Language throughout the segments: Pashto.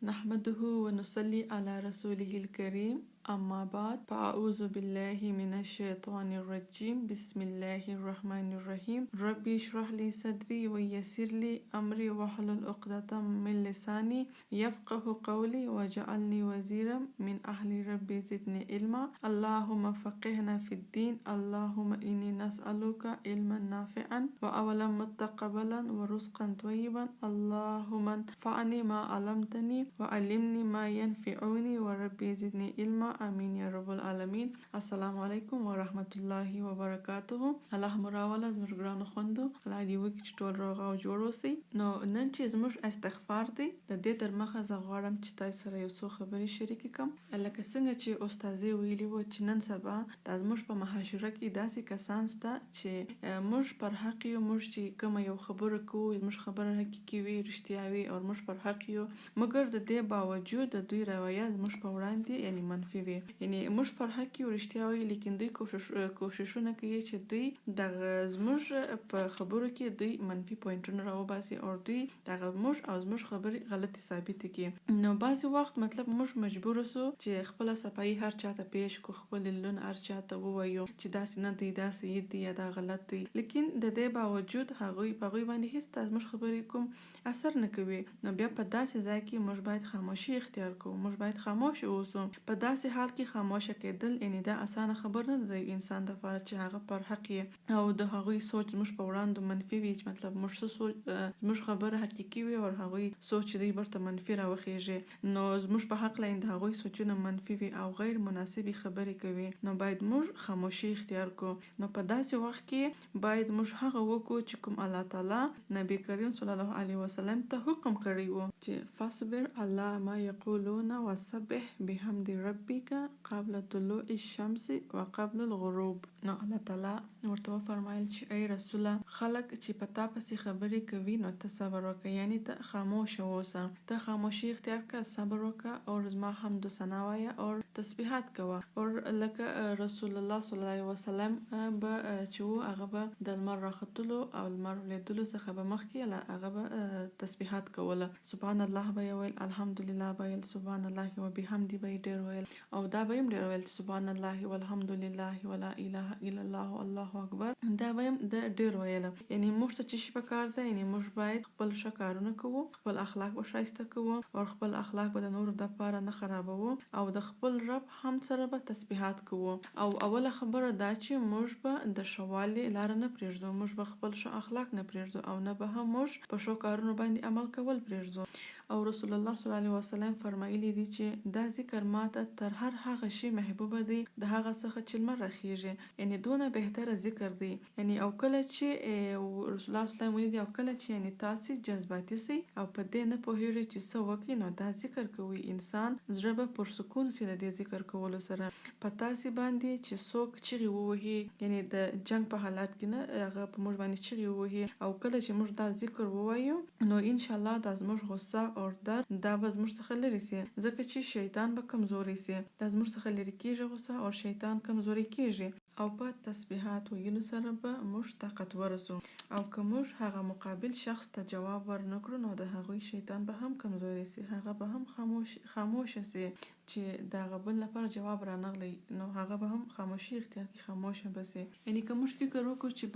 نحمده ونصلي على رسوله الكريم أما بعد فأعوذ بالله من الشيطان الرجيم بسم الله الرحمن الرحيم ربي اشرح لي صدري ويسر لي أمري واحلل عقدة من لساني يفقه قولي واجعلني وزيرا من أهل ربي زدني علما اللهم فقهنا في الدين اللهم إني نسألك علما نافعا وأولا متقبلا ورزقا طيبا اللهم انفعني ما علمتني وعلمني ما ينفعني وربي زدني علما آمين يا رب العالمين. السلام علیکم ورحمت الله وبرکاته. الله مراوله زموږ ګرانو خوندو الله دې وکړي چې ټول روغ او جوړ اوسئ. نو نن چې زموږ استغفار دی د دې تر مخه زه غواړم چې تاسو سره یو څو خبرې شریکې کړم. لکه څنګه چې استاذې ویلي وو چې نن سبا دا زموږ په معاشره کې داسې کسان شته چې موږ پر حق یو، موږ چې کوم یو خبره کوو موږ خبره حقیقي وي رښتیا وي او موږ پر حق یو، مګر د دې باوجود د دوی رویه زموږ په وړاندې یعنی منفي وي. یعنی موږ پر حق یو رښتیا وي لیکن دوی کوششونه کوي چې دوی دغه زموږ په خبرو کې دوی منفي پوینټونه راوباسي او دوی دغه موږ او زموږ خبرې غلطي ثابت کړي. نو بعضې وخت مطلب موږ مجبور سو چې خپل صفایي هر چاته پیش کو، خپل لون هر چاته ووایو چې داسې نه دی، دا صحیح دی یا دا غلط دی، لیکن د دې باوجود هغوی په هغوی باندې هیڅ زموږ خبرې کوم اثر نه کوي. نو بیا په داسې ځای کې موږ باید خاموشي اختیار کوو، موږ باید خاموش اوسو. په داسې حال کې خاموشه کېدل یعنی دا اسانه خبر نه دی انسان لپاره چې هغه پر حق یې او د هغوی سوچ زموږ په وړاندې منفي وي، چې مطلب موږ څه سوچ زموږ خبره حقیقي وي او هغوی سوچ دی برته منفي راوخیږي، نو زموږ په حق لاندې هغوی سوچونه منفي وي او غیر مناسبي خبرې کوي. نو باید موږ خاموشي اختیار کو. نو په داسې وخت کې باید موږ هغه وکړو چې کوم الله تعالی نبی کریم صلی الله علیه وسلم ته حکم کړی وو چې فاصبر على ما يقولون وسبح بحمد ربك قبل طلوع الشمس وقبل الغروب. نو الله تعالی ورته فرمایل چې ای رسوله خلک چې پتا پسې خبرې کوي نو ته صبر وکړه، یعنی ته خاموش اوسه، ته خاموشي اختیار کړه، صبر وکړه او زما حمد و ثنا وایه او تسبیحات کوه. او لکه رسول الله صلی الله علیه وسلم به چې وو هغه به د لمر راختلو او لمر لیدلو څخه به مخکې هغه به تسبیحات کوله، سبحان الله به ویل، الحمدلله به ویل، سبحان الله وبحمده به ډیر ویل او دا به هم ډیر ویل سبحان الله والحمدلله ولا اله الا الله والله اکبر، دا به هم د ډیر ویل. یعنی موږ ته چې شي پکار ده یعنی موږ باید خپل ښه کارونه کوو، خپل اخلاق به ښایسته کوو او خپل اخلاق به د نورو دپاره نه خرابوو او د خپل رب حمد سره به تسبیحات کوو. او اوله خبره دا چې موږ به د ښه والي لاره نه پرېږدو، موږ به خپل ښه اخلاق نه پرېږدو او نه به هم موږ په ښو کارونو باندې عمل کول پرېږدو. او رسول الله صلی الله علیه وسلم فرمایلی دی چې دا ذکر ماته تر هر هغه شی محبوبه دی د هغه څخه چې لمر راخیږي، یعنی دونه بهتره ذکر دی. یعنی او کله چې رسول الله صلی الله علیه وسلم ویلی دی او کله چې یعنی تاسو جذباتي سي او په دې نه پوهیږئ چې څه وکړئ نو دا ذکر کوي، انسان زړه به پر سکون سي د دې ذکر کولو سره. په تاسو باندې چې څوک چغې ووهي یعنی د جنگ په حالات کې نه هغه په موږ باندې چغې ووهي او کله چې موږ دا ذکر ووایو نو ان شاء الله دا زموږ غصه او درد دا به زموږ څخه لرې سي، ځکه چې شیطان به کمزوری سي، دا زموږ څخه لرې کیږي غصه او شیطان کمزوری کیږي. او په تسبیحات ویلو سره به موږ طاقتور سو او که موږ هغه مقابل شخص ته جواب ورنکړو نو د هغوی شیطان به هم کمزوری سي، هغه به هم خاموش سي چې دا غبل لپاره جواب رانغلی نو هغه به هم خاموشي اختیار کی، خاموش به سي. یعنی که موږ فکر وکړو چې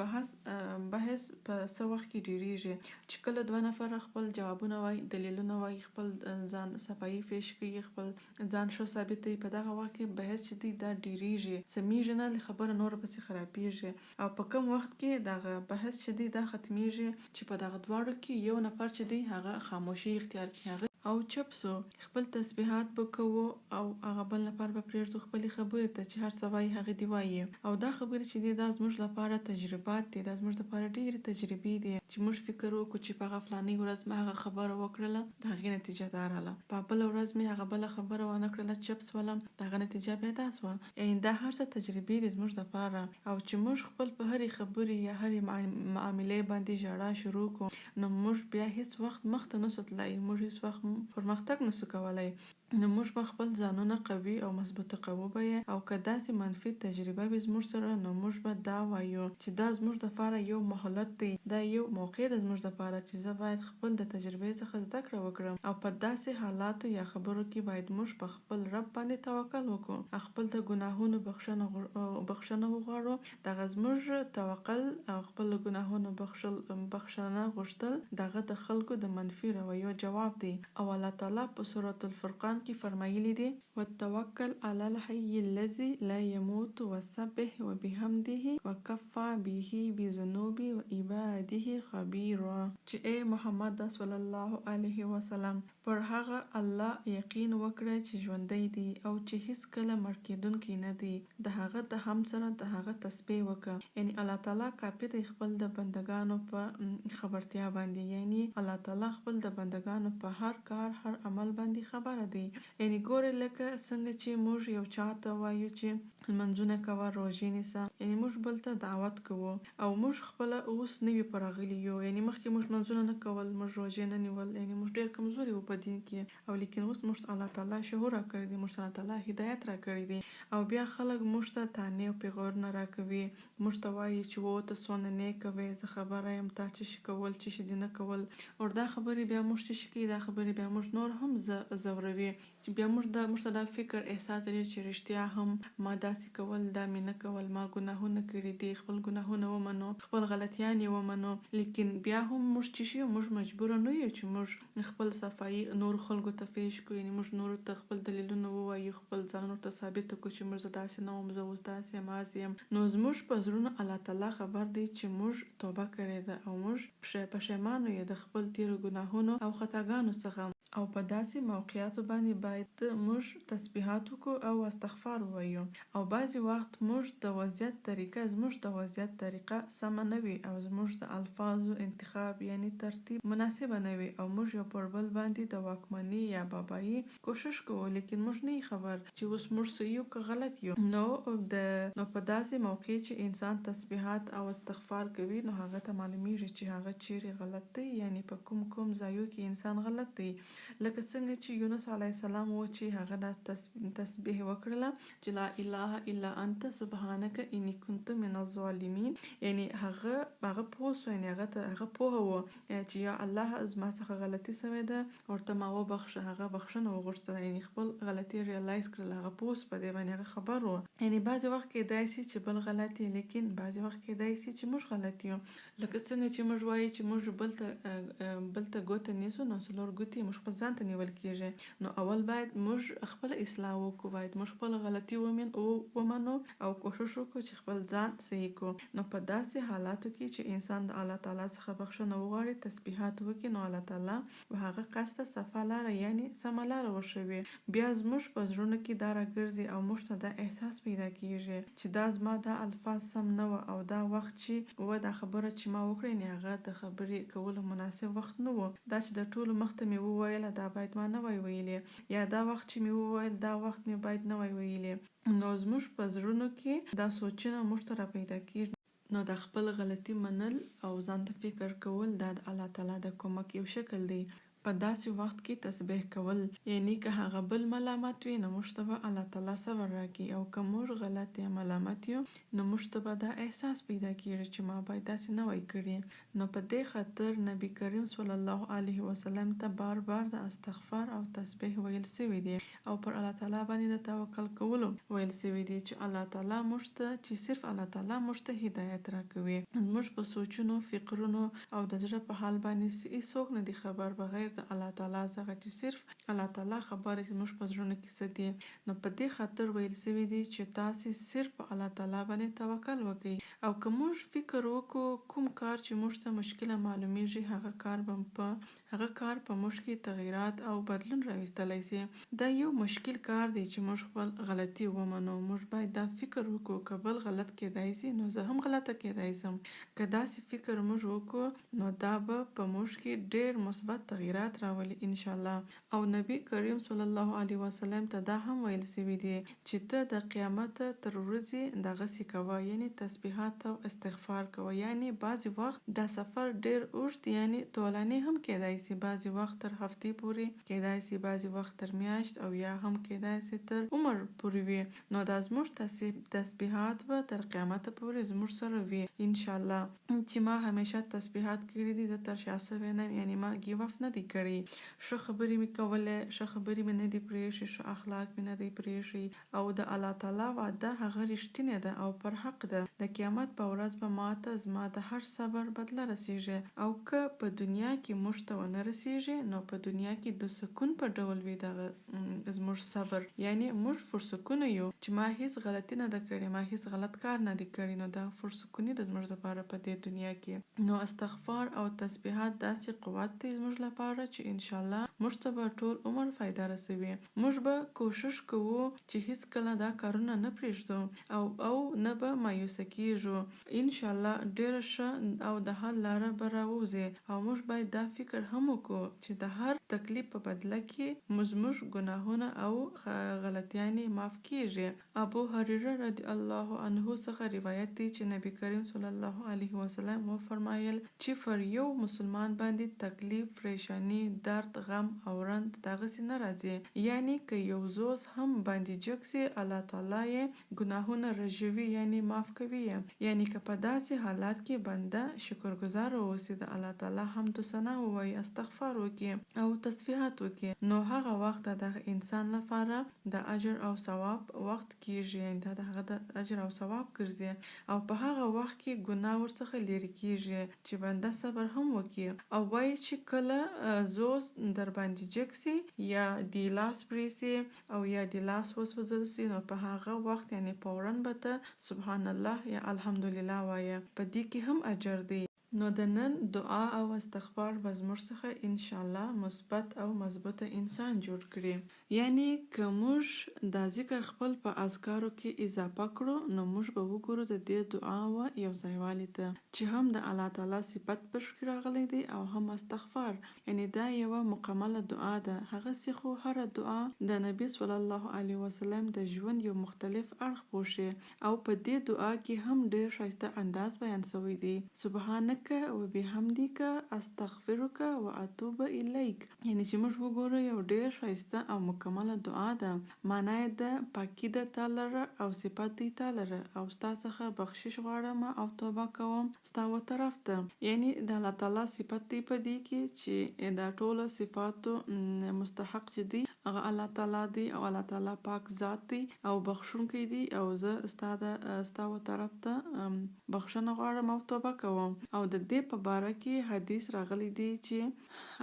بحث په څه وخت کې ډیریږي چې کله دوه نفر خپل جوابونه وایي، دلیلونه وایي، خپل ځان صفایي پیش کوي، خپل ځان ښه ثابتوي، په دغه وخت کې بحث چې دی دا ډیریږي، سمیږي نه خبره نور پسې خرابېږي. او په کوم وخت کې دغه بحث چې دی دا ختمیږي چې په دغه دواړو کې یو نفر چې دی هغه خاموشي اختیار کوي، هغه او چپ سو، خپل تسبیحات به کوو او هغه بل لپاره به پرېږدو خپلې خبرې ته چې هر څه وایي هغه دی وایي. او دا خبرې چې دی دا زموږ لپاره تجربات دي، دا زموږ لپاره ډېرې تجربې دي چې موږ فکر وکړو چې په هغه فلانۍ ورځ مې هغه خبره وکړله د هغې نتیجه دا راغله، په بله ورځ مې هغه بله خبره ونه کړله چپ سولم د هغه نتیجه بیا دا سوه. یعنې دا هر څه تجربې دي زموږ لپاره. او چې موږ خپل په هرې خبرې یا هرې معاملې باندې ژړا شروع کړو نو موږ بیا هیڅ وخت مخته نسو تللی، موږ هیڅ وخت پرمختګ نسو کولای. نو موږ به خپل ځانونه قوي او مضبوطه کوو به او که داسې منفي تجربه وي زموږ سره نو موږ به دا وایو چې دا زموږ دپاره یو مهلت دی، دا یو موقع ده زموږ دپاره چې زه باید خپل د تجربې څخه زده کړه وکړم او په داسې حالاتو یا خبرو کې باید موږ په خپل رب باندې توکل وکړو، خپل د ګناهونو بخښنه وغواړو. دغه زموږ توکل او خپل ګناهونو بخښنه غوښتل دغه د خلکو د منفي رویو جواب دی او الله تعالی په سورة الفرقان کې فرمایلی دی وتوکل علی الحی الذی لا یموت وسبح وبحمده وکفى به بذنوب عباده خبیرا، چې ای محمد صلی الله علیه وسلم پر هغه الله یقین وکړه چې ژوندی دی او چې هیڅ کله مړ کیدونکی نه دی، د هغه د حمد سره د هغه تسبیح وکړه. یعنی الله تعالی کافی دی خپل د بندگانو په خبرتیا باندې، یعنی الله تعالی خپل د بندگانو په هر کار هر عمل باندې خبره دی. یعنی ګوره لکه څنګه چې موږ یو چاته وایو چې منځونه کوه روژې نیسه، یعنی موږ بل ته دعوت کوو او موږ خپله اوس نوي پراغلي یو، یعنی مخکې موږ منځونه نه کول، موږ روژې نه نیول، یعنی موږ ډېر کمزوري وو په دین کې او لیکن اوس موږ الله تعالی شهور راکړی دی، موږ الله تعالی هدایت راکړی دی او بیا خلک موږ ته تانې او پیغورونه راکوي، موږ ته وایي چې و ته څونه نیک وې، زه خبره یم تا چې شي کول چې شي دې نه کول، او دا خبرې بیا موږ چې شي کوي دا خبرې بیا موږ نور هم ځوروي چې بیا موږ ته دا فکر احساس لري چې رښتیا هم ما داسې کول دا مې نه کول، ما ګناهونه کړي دي، خپل ګناهونه ومنو، خپل غلطیان یې ومنو، لیکن بیا هم موږ چې شي موږ مجبوره نه یو چې موږ خپل صفایي نور خلکو ته پیش کړو، یعنی موږ نور ته خپل دلیلونه ووایو، خپل ځانونو ته ثابت کړو چې موږ زه داسې نه وم، زه اوس داسې یم هسې یم. نو زموږ په زړونو الله تعالی خبر دی چې موږ توبه کړې ده او موږ پښیمانه یو د خپل تیرو ګناهونو او خطاګانو څخه او په داسې موقعیتو باندې باید موږ تسبیحات وکړو او استغفار ووایو او بعضې وخت موږ د وضعیت طریقه زموږ د وضعیت طریقه سمه نه وي او زموږ د الفاظو انتخاب یعنی ترتیب مناسبه نه وي او موږ یو پر بل باندې د واکمنۍ یا بابایي کوشش کوو، لیکن موږ نه خبر چې اوس موږ څه یو که غلط یو. نو په داسې موقع چې انسان تسبیحات او استغفار کوي نو هغه ته معلومیږي چې هغه چیرې غلط دی، یعنی په کوم ځایو کې انسان غلط دی. لکه څنګه چې یونس علیه السلام و چې هغه د تسبیح وکړله چې لا اله الا انت سبحانك انی كنت من الظالمین، یعنی هغه پوه سو، یعنی هغه پوه و چې یا الله زما څخه غلطي سوې ده ورته ما وبخښه، هغه بخښنه وغوښتله، یعنی خپل غلطي ریالایز کړل، هغه پوه سو په دې باندې، هغه خبر و. یعنی بعضې وخت کیدای شي چې بل غلط یې، لیکن بعضې وخت کیدای شي چې موږ غلط یو. لکه څنګه چې موږ وایو چې موږ بل ته ګوته نیسو نو څلور ګوتې موږ خپل ځان ته نیول کیږي. نو اول باید موږ خپل اصلاح وکړو، باید موږ خپل غلطي ومنو او کوشش وکړو چې خپل ځان صحیح کړو. نو په داسې حالاتو کې چې انسان د الله تعالی څخه بخښنه وغواړي، تسبیحات وکړي، نو الله تعالی به هغه کس ته صفا لاره یعنی سمه لاره وښوي. بیا زموږ په زړونو کې دا راګرځي او موږ ته دا احساس پیدا کیږي چې دا زما دا الفاظ سم نه و او دا وخت چې و دا خبره چې ما وکړه نه هغه د خبرې کولو مناسب وخت نه و، دا چې د ټولو مخته مې وویله دا باید ما نه وای ویلې، یا دا وخت چې مې وویل دا وخت مې باید نه وای ویلې. نو زموږ په زړونو کې دا سوچونه موږ ته را پیدا کیږي. نو د خپل غلطي منل او ځان ته فکر کول دا د الله تعالی د کومک یو شکل دی. په داسې وخت کې تسبیح کول یعنی که هغه بل ملامت وي نو موږ ته به الله تعالی صبر راکړي او که موږ غلط یا ملامت یو نو موږ ته به دا احساس پیدا کیږي چې ما باید داسې نه وای کړی. نو په دې خاطر نبی کریم صلی الله علیه وسلم ته بار بار د استغفار او تسبیح ویل سوي دي او پر الله تعالی باندې د توکل کولو ویل سوي دي چې الله تعالی موږ ته چې صرف الله تعالی موږ ته هدایت راکوي. موږ په سوچونو فکرونو او د زړه په حال باندې هیڅوک نه دي خبر بغیر د الله تعالی څخه چې صرف الله تعالی خبره چې موږ په زړونو کې څه دي. نو په دې خاطر ویل سوي دي چې تاسې صرف په الله تعالی باندې توکل وکړئ او که موږ فکر وکړو کوم کار چې موږ ته مشکله معلومیږي هغه کار په موږ کې تغیرات او بدلون راوستلی سي. دا یو مشکل کار دی چې موږ خپل غلطي ومنو. موږ باید دا فکر وکړو که بل غلط کیدای سي نو زه هم غلطه کیدای سم. که داسې فکر موږ وکړو نو دا به په موږ کې ډیر مثبت تغیرات تغیرات راولي ان شاء الله. او نبی کریم صلی الله علیه وسلم ته دا هم ویل سوي دي چې ته د قیامت تر ورځې دغسې کوه، یعنی تسبیحات او استغفار کوه. یعنی بعضی وخت دا سفر ډیر اوږد یعنی طولاني هم کیدای سي، بعضی وخت تر هفتې پورې کیدای سي، بعضی وخت تر میاشت او یا هم کیدای سي تر عمر پورې وي. نو دا زموږ تسبیحات به تر قیامت پورې زموږ سره وي ان شاء الله. چې ما همیشه تسبیحات کړي دي، زه تر شا سوې نه یم، یعنی ما ګیو اف نه دی کړی. ښه خبرې مې کولې، ښه خبرې مې نه دی پرېښي، ښه اخلاق مې نه دی پرېښي. او د الله تعالی وعده هغه رښتینې ده او پر حق ده. د قیامت په ورځ به ماته زما د هر صبر بدله رسیږي. او که په دنیا کې موږ ته ونه رسیږي نو په دنیا کې د سکون په ډول وي دغه زموږ صبر. یعنی موږ فرسکونه یو چې ما هیڅ غلطي نه ده کړې، ما هیڅ غلط کار نه دی کړی، نو دا فرسکونی د زموږ لپاره په دې دنیا کې. نو استغفار او تسبیحات داسې قوت دی زموږ لپاره چې ان شاء الله موږ ته به ټول عمر فایده رسوي. موږ به کوشش کوو چې هیڅ کله دا کارونه نه پرېږدو او نه به مایوسه کیږو. ان شاء الله ډیره ښه او د حل لاره به راوځي. او موږ باید دا فکر هم وکړو چې د هر تکلیف په بدله کې زموږ ګناهونه او غلطیانې معاف کیږي. ابو هریره رضی الله عنه څخه روایت دی چې نبی کریم صلی الله علیه وسلم وفرمایل چې پر یو مسلمان باندې تکلیف، پریشانی، درد، غم او رنج دغسې نه راځي. یعنی که یو زوز هم باندې جګ سي الله تعالی یې ګناهونه رژوي یعنی معاف کوي. یعنی که په داسې حالات کې بنده شکرګزار اوسي، د الله تعالی حمد و ثنا ووایي، استغفار وکړي او تسبیحات وکړي، نو هغه وخت دغه انسان لپاره د اجر او ثواب وخت کیږي، یعنی د هغه د اجر او ثواب ګرځي. او په هغه وخت کې ګناه ورڅخه لرې کیږي چې بنده صبر هم وکړي. او وایي چې کله زوز در باندې جګ سي یا دی لاس پرې سي او یا دی لاس وسوځل سي، نو په هغه وخت یعنی فوراً به ته سبحان الله یا الحمدلله وایه، په دې کې هم اجر دی. نو د نن دعا او استغفار به زموږ څخه ان شاء الله مثبت او مضبوطه انسان جوړ کړي. یعنی که موږ دا ذکر خپل په اذکارو کې اضافه کړو نو موږ به وګورو د دې دعا و یو ځایوالي ته چې هم د الله تعالی صفت پشکې راغلی دی او هم استغفار. یعنی دا یوه مکمله دعا ده. هغسې خو هره دعا د نبی صلی الله علیه وسلم د ژوند یو مختلف اړخ پوښي. او په دې دعا کې هم ډیر ښایسته انداز بیان شوی دی. سبحانک وبحمدک استغفرک واتوب الیک. یعنی چې موږ وګورو یو ډیر ښایسته او مکمله دعا ده. معنا یې ده پاکی د تا لره او صفت دی تا لره او ستا څخه بخشش غواړم او توبه کوم ستا و طرف ته. یعنی د الله تعالی صفت دی په دې کې چې دا ټولو صفاتو مستحق چې دی هغه الله تعالی دی او الله تعالی پاک ذات دی او بخښونکی دی. او زه ستا و طرف ته بخښنه غواړم او توبه کوم. او د دې په باره کې حدیث راغلی دی چې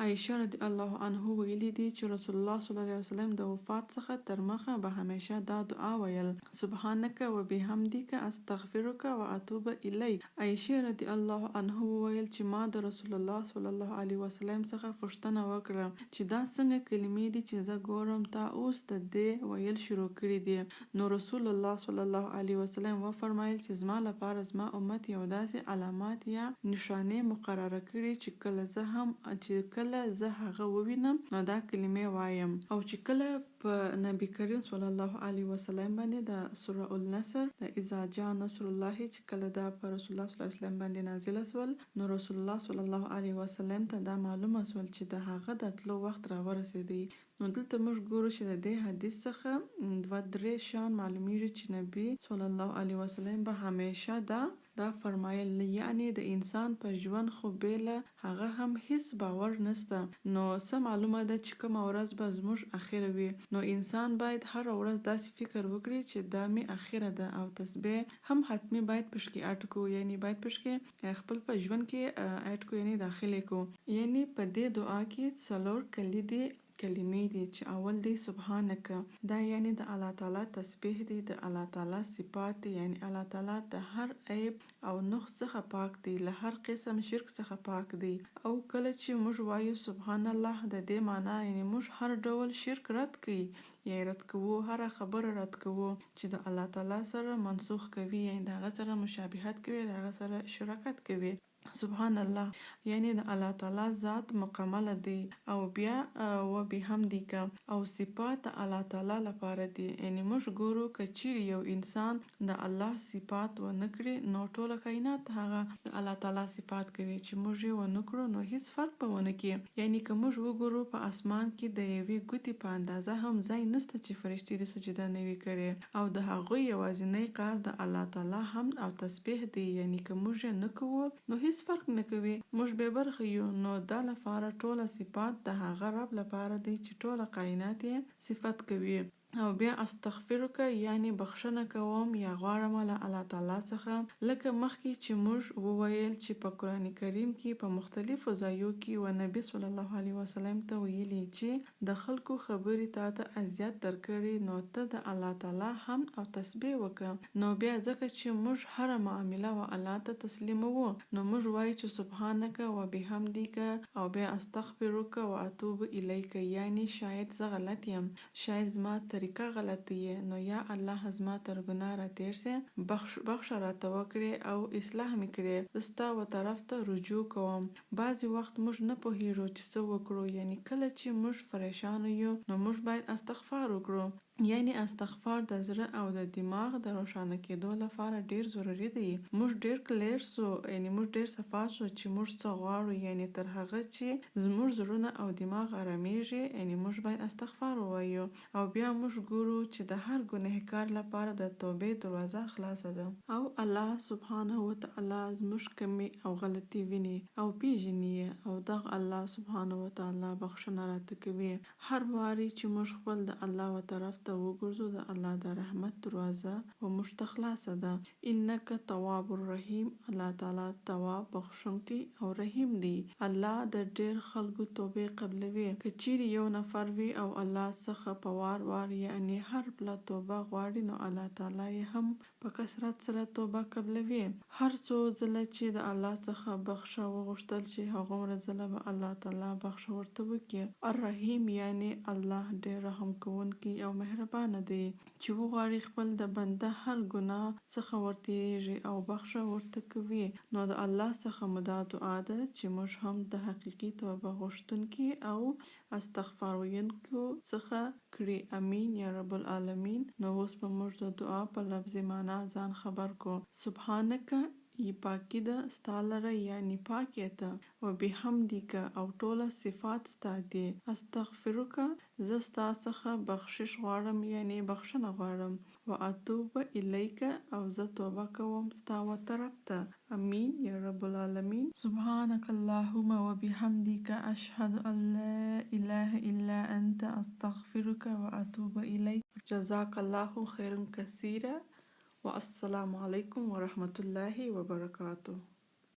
عایشه رضی الله عنه ویلي دی چې رسول الله صلی الله علیه وسلم د وفات څخه تر مخه به همیشه دا دعا ویل، سبحانک وبحمدک استغفرک واتوب الیک. عایشه رضی الله عنه ویل چې ما د رسول الله صلی الله علیه وسلم څخه پوښتنه وکړه چې دا څنګه کلمې دي چې زه ګورم تا اوس د دې ویل شروع کړي دي. نو رسول الله صلی الله علیه وسلم وفرمایل چې زما لپاره زما امت یو داسې علامات یا نشانې مقرره کړي چې کله زه هغه ووینم نو دا کلمې وایم. او چې کله په نبی کریم صلی الله علیه وسلم باندې د سوره النصر د اذا جاء نصر الله چې کله دا په رسول الله صلی الله علیه وسلم باندې نازله سول، نو رسول الله صلی الله علیه وسلم ته دا معلومه سول چې د هغه د تلو وخت را ورسېدی. نو دلته موږ ګورو چې د دې حدیث څخه 2-3 شیان معلومیږي چې نبی صلی الله علیه وسلم به همیشه دا فرمایل. یعنی د انسان په ژوند خو بیله هغه هم هیڅ باور نسته. نو څه معلومه ده چې کومه ورځ به زموږ اخره وي. نو انسان باید هر ورځ داسې فکر وکړي چې دا می اخره ده. او تسبیح هم حتمی باید پشکې اټکو، یعنی باید پشکې خپل په ژوند کې اټکو، یعنی داخلي کو. یعنی په دې دعا کې 4 کلمې دي چې اول دی سبحانک، دا یعنی د الله تعالی تسبیح دی، د الله تعالی صفات دی، یعنی الله تعالی د هر عیب او نقص څخه پاک دی، له هر قسم شرک څخه پاک دی. او کله چې موږ وایو سبحان الله د دې معنا یعنی موږ هر ډول شرک رد کړي یا رد کوو، هر خبره رد کوو چې د الله تعالی سره منسوخ کوي، یعنی د هغه سره مشابهت کوي، د هغه سره شراکت کوي. سبحان الله، یعنی د الله تعالی ذات مکمله دی او بیا و بحمدک او صفات د الله تعالی لپاره دی. یعنی موږ ګورو که چیرې یو انسان د الله صفات و نکړي نو ټوله کائنات هغه د الله تعالی صفات کوي، چې موږ یې و نکړو نو هیڅ فرق به ونه کړي. یعنی که موږ وګورو په اسمان کې د یوې ګوتې په اندازه هم ځای نشته چې فرشتي د سجده نه وي کړي، او د هغوی یوازینی کار د الله تعالی حمد او تسبیح دی. یعنی که موږ یې نه کوو نو هیڅ فرق نه کوي، موږ بې برخې یو. نو دا لپاره ټوله صفات د هغه رب لپاره دی چې ټوله کائنات یې صفت کوي. او بیا استغفرک یعنی بخښنه کوم یا غواړم له الله تعالی څخه، لکه مخکې چې موږ وویل چې په قرآن کریم کې په مختلفو ځایو کې و نبی صلی الله علیه وسلم ته ویلي چې د خلکو خبرې تا ته اذیت درکړي نو ته د الله تعالی حمد او تسبیح وکړه. نو بیا ځکه چې موږ هره معامله و الله ته تسلیموو نو موږ وایو چې سبحانک و بحمدک او بیا استغفرک و اتوب الیک، یعنی شاید زه غلط یم، شاید زما طریقه غلطی یې، نو یا الله زما تر ګناه را تیر سه، بخښه راته وکړې او اصلاح مې کړې، ستا و طرف ته رجوع کوم. بعضی وخت موږ نه پوهیږو چې څه وکړو، یعنی کله چې موږ پریشان یو نو موږ باید استغفار وکړو. یعنی استغفار د زړه او د دماغ د روښانه کېدو لپاره ډیر ضروری دی. موږ ډیر کلیر سو، یعنی موږ ډیر صفا سو چې موږ څه غواړو، یعنی تر هغه چې زموږ زړونه او دماغ آرامیږي، یعنی موږ باید استغفار ووایو. او بیا موږ ګورو چې د هر ګنهکار لپاره د توبې دروازه خلاصه ده، او الله سبحانه وتعالی زموږ کمی او غلطي ویني او پیژني، او دغه الله سبحانه وتعالی بخښنه راته کوي. هر واري چې موږ خپل د الله و طرف ته وګرځو د الله د رحمت دروازه و موږ ته خلاصه ده. انک تواب الرحیم، الله تعالی تواب بخښونکی او رحیم دی. الله د ډیر خلکو توبې قبلوي. که چیرې یو نفر وي او الله څخه په وار وار یعنی هر بله توبه غواړي نو الله تعالی هم په کثرت سره توبه قبلوي. هر څو ځله چې د الله څخه بخښه وغوښتل شي هغومره ځله به الله تعالی بخښه ورته وکړي. الرحیم یعنی الله ډیر رحم کوونکی او مهربانه دی، چې وغواړي خپل د بنده هر ګناه څخه ورتېږي او بخښه ورته کوي. نو د الله څخه مو دا دعا ده چې موږ هم د حقیقي توبه غوښتونکي او استغفار ویونکو څخه کړي. امین یا رب العالمین. نو اوس به موږ د دعا په لفظي معنا ځان خبر کو. سبحانک ای پاکی ده ستا لره یعنی پاکی ته، و بحمدک او ټوله صفات ستا دی. استغفرک زه ستا څخه بخشش غواړم یعنی بخښنه غواړم. و اتوب الیک او زه توبه کوم ستا و طرف ته. امین یا رب العالمین. سبحانک اللهم و بحمدک اشهد ان لا اله الا انت استغفرک و اتوب الیک. جزاک الله خیرا کثیرا، والسلام علیکم ورحمة الله وبرکاته.